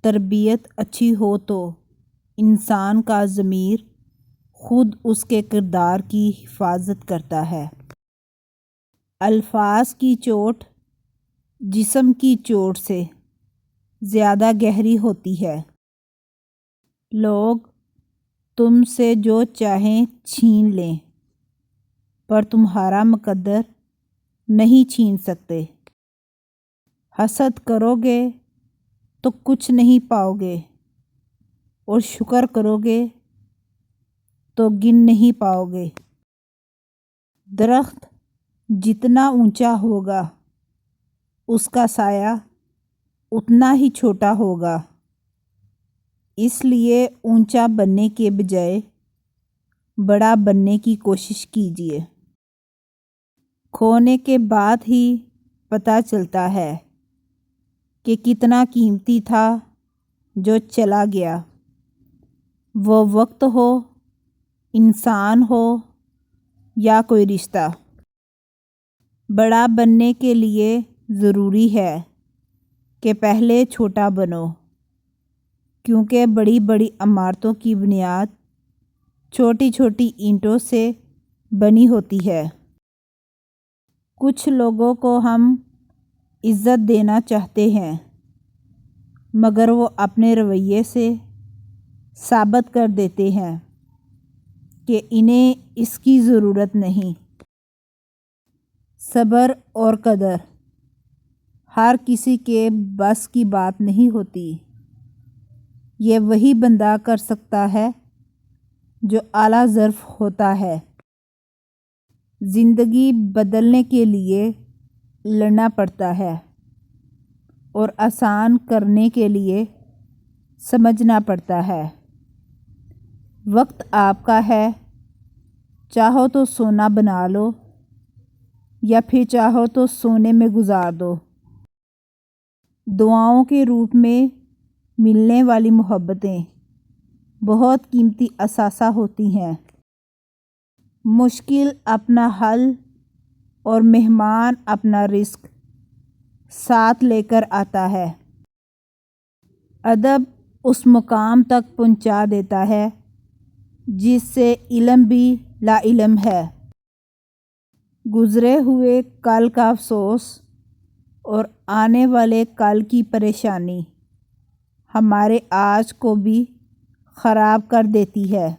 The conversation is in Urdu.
تربیت اچھی ہو تو انسان کا ضمیر خود اس کے کردار کی حفاظت کرتا ہے۔ الفاظ کی چوٹ جسم کی چوٹ سے زیادہ گہری ہوتی ہے۔ لوگ تم سے جو چاہیں چھین لیں پر تمہارا مقدر نہیں چھین سکتے۔ حسد کرو گے تو کچھ نہیں پاؤ گے اور شکر کرو گے تو گن نہیں پاؤ گے۔ درخت جتنا اونچا ہوگا اس کا سایہ اتنا ہی چھوٹا ہوگا، اس لیے اونچا بننے کے بجائے بڑا بننے کی کوشش کیجیے۔ کھونے کے بعد ہی پتہ چلتا ہے کہ کتنا قیمتی تھا جو چلا گیا، وہ وقت ہو، انسان ہو یا کوئی رشتہ۔ بڑا بننے کے لیے ضروری ہے کہ پہلے چھوٹا بنو، کیونکہ بڑی بڑی عمارتوں کی بنیاد چھوٹی چھوٹی اینٹوں سے بنی ہوتی ہے۔ کچھ لوگوں کو ہم عزت دینا چاہتے ہیں مگر وہ اپنے رویے سے ثابت کر دیتے ہیں کہ انہیں اس کی ضرورت نہیں۔ صبر اور قدر ہر کسی کے بس کی بات نہیں ہوتی، یہ وہی بندہ کر سکتا ہے جو اعلیٰ ظرف ہوتا ہے۔ زندگی بدلنے کے لیے لڑنا پڑتا ہے اور آسان کرنے کے لیے سمجھنا پڑتا ہے۔ وقت آپ کا ہے، چاہو تو سونا بنا لو یا پھر چاہو تو سونے میں گزار دو۔ دعاؤں کے روپ میں ملنے والی محبتیں بہت قیمتی اثاثہ ہوتی ہیں۔ مشکل اپنا حل اور مہمان اپنا رزق ساتھ لے کر آتا ہے۔ ادب اس مقام تک پہنچا دیتا ہے جس سے علم بھی لا علم ہے۔ گزرے ہوئے کل کا افسوس اور آنے والے کل کی پریشانی ہمارے آج کو بھی خراب کر دیتی ہے۔